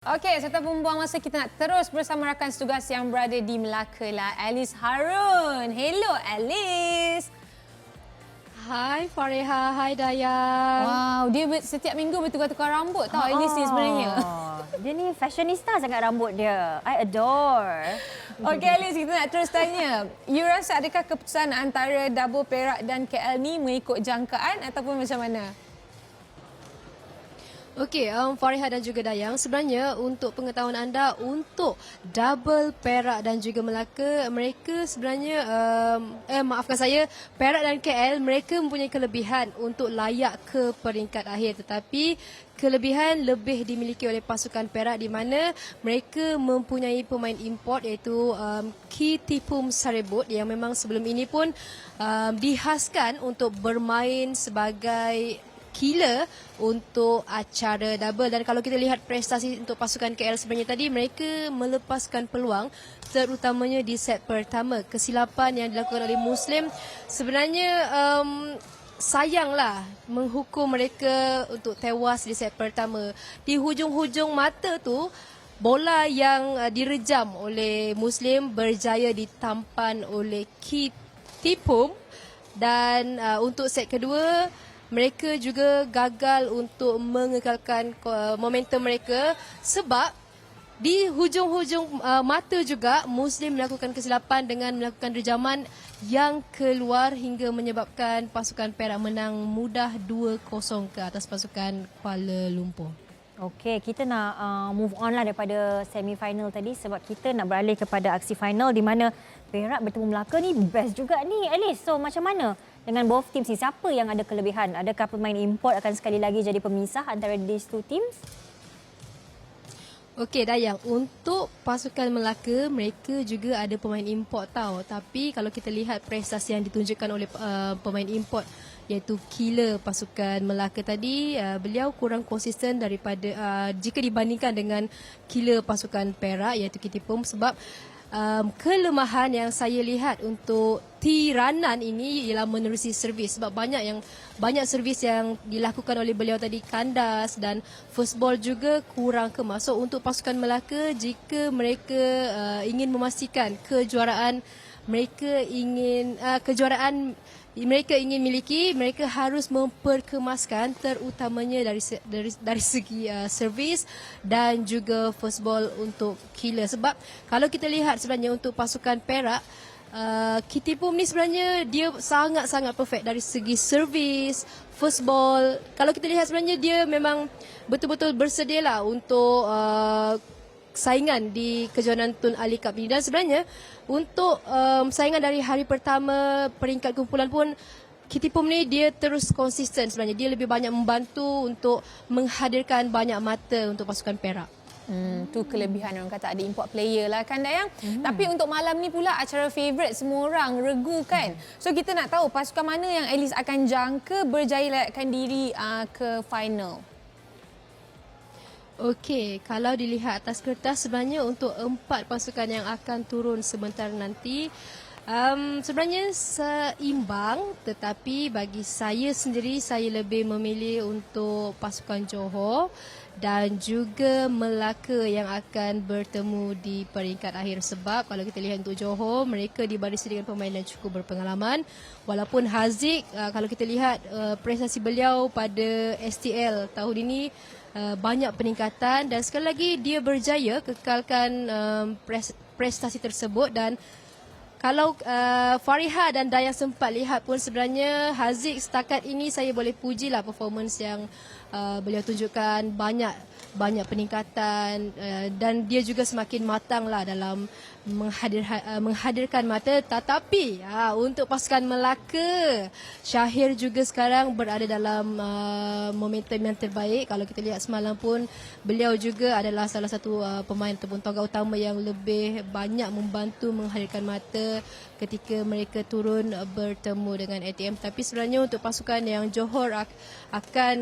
Okey, serta membuang masa, kita nak terus bersama rakan setugas yang berada di Melaka lah, Alice Harun. Hello Alice. Hai Fareha, hai Dayang. Wow, dia setiap minggu bertukar-tukar rambut tau Alice ni sebenarnya. Dia ni fashionista sangat rambut dia. I adore. Okey Alice, kita nak terus tanya. You rasa adakah keputusan antara Double Perak dan KL ni mengikut jangkaan ataupun macam mana? Okey, Fareha dan juga Dayang, sebenarnya untuk pengetahuan anda, untuk Double Perak dan juga Melaka, mereka sebenarnya, maafkan saya, Perak dan KL, mereka mempunyai kelebihan untuk layak ke peringkat akhir. Tetapi kelebihan lebih dimiliki oleh pasukan Perak di mana mereka mempunyai pemain import iaitu Kitipum Sarebut yang memang sebelum ini pun dihaskan untuk bermain sebagai killer untuk acara double. Dan kalau kita lihat prestasi untuk pasukan KL sebenarnya tadi, mereka melepaskan peluang terutamanya di set pertama. Kesilapan yang dilakukan oleh Muslim sebenarnya sayanglah menghukum mereka untuk tewas di set pertama. Di hujung-hujung mata tu, bola yang direjam oleh Muslim berjaya ditampan oleh Kitipum. Dan untuk set kedua, mereka juga gagal untuk mengekalkan momentum mereka sebab di hujung-hujung mata juga Muslim melakukan kesilapan dengan melakukan rejaman yang keluar hingga menyebabkan pasukan Perak menang mudah 2-0 ke atas pasukan Kuala Lumpur. Okey, kita nak move on lah daripada semi-final tadi sebab kita nak beralih kepada aksi final di mana Perak bertemu Melaka ni best juga ni Alice. So macam mana dengan both teams ni? Siapa yang ada kelebihan? Adakah pemain import akan sekali lagi jadi pemisah antara these two teams? Okey Dayang, untuk pasukan Melaka, mereka juga ada pemain import tau. Tapi kalau kita lihat prestasi yang ditunjukkan oleh pemain import iaitu killer pasukan Melaka tadi, beliau kurang konsisten daripada jika dibandingkan dengan killer pasukan Perak iaitu Kitipum sebab kelemahan yang saya lihat untuk Tiranan ini ialah menerusi servis sebab banyak servis yang dilakukan oleh beliau tadi kandas dan first ball juga kurang kemas. So untuk pasukan Melaka, jika mereka ingin memastikan kejuaraan mereka ingin miliki, mereka harus memperkemaskan terutamanya dari segi servis dan juga first ball untuk killer. Sebab kalau kita lihat sebenarnya untuk pasukan Perak, Kitipum ni sebenarnya dia sangat-sangat perfect dari segi servis, first ball. Kalau kita lihat sebenarnya dia memang betul-betul bersedialah untuk saingan di kejohanan Tun Ali Cup ini. Dan sebenarnya untuk saingan dari hari pertama peringkat kumpulan pun, Kitipum ni dia terus konsisten sebenarnya. Dia lebih banyak membantu untuk menghadirkan banyak mata untuk pasukan Perak. Tu kelebihan orang kata ada import player lah kan Dayang. Tapi untuk malam ni pula acara favourite semua orang, Regu kan. So kita nak tahu pasukan mana yang Alice akan jangka berjaya layakkan diri ke final. Okey, kalau dilihat atas kertas sebenarnya untuk 4 pasukan yang akan turun sebentar nanti, sebenarnya seimbang, tetapi bagi saya sendiri, saya lebih memilih untuk pasukan Johor dan juga Melaka yang akan bertemu di peringkat akhir. Sebab kalau kita lihat untuk Johor, mereka dibarisi dengan pemain yang cukup berpengalaman. Walaupun Haziq, kalau kita lihat prestasi beliau pada STL tahun ini, banyak peningkatan dan sekali lagi dia berjaya kekalkan prestasi tersebut. Dan kalau Fareha dan Dayang sempat lihat pun, sebenarnya Haziq setakat ini saya boleh pujilah performance yang beliau tunjukkan, banyak peningkatan dan dia juga semakin matanglah dalam menghadirkan mata. Tetapi untuk pasukan Melaka, Syahir juga sekarang berada dalam momentum yang terbaik. Kalau kita lihat semalam pun, beliau juga adalah salah satu pemain ataupun tonggak utama yang lebih banyak membantu menghadirkan mata ketika mereka turun bertemu dengan ATM. Tapi sebenarnya untuk pasukan yang Johor akan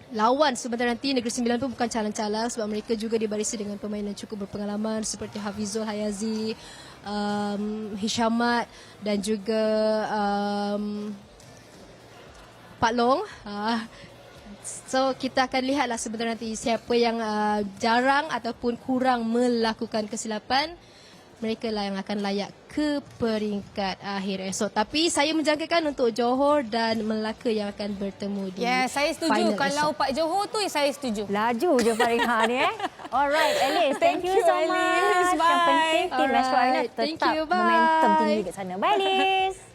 lawan sebentar nanti, Negeri Sembilan pun bukan calang-calang sebab mereka juga dibarisi dengan pemain yang cukup berpengalaman seperti Hafizul Hayazi, Hishamat dan juga Pak Long. So kita akan lihatlah sebentar nanti siapa yang jarang ataupun kurang melakukan kesilapan. Mereka lah yang akan layak ke peringkat akhir esok. Tapi saya menjangkakan untuk Johor dan Melaka yang akan bertemu di Saya setuju. final Kalau esok. Pak Johor tu, saya setuju. Laju je Fariha ni Alright, Alice. Thank you so Alice. much. Yang Bye. penting tim Metro Arena Alright, thank tetap you. Bye. momentum tinggi kat sana. Bye, Alice.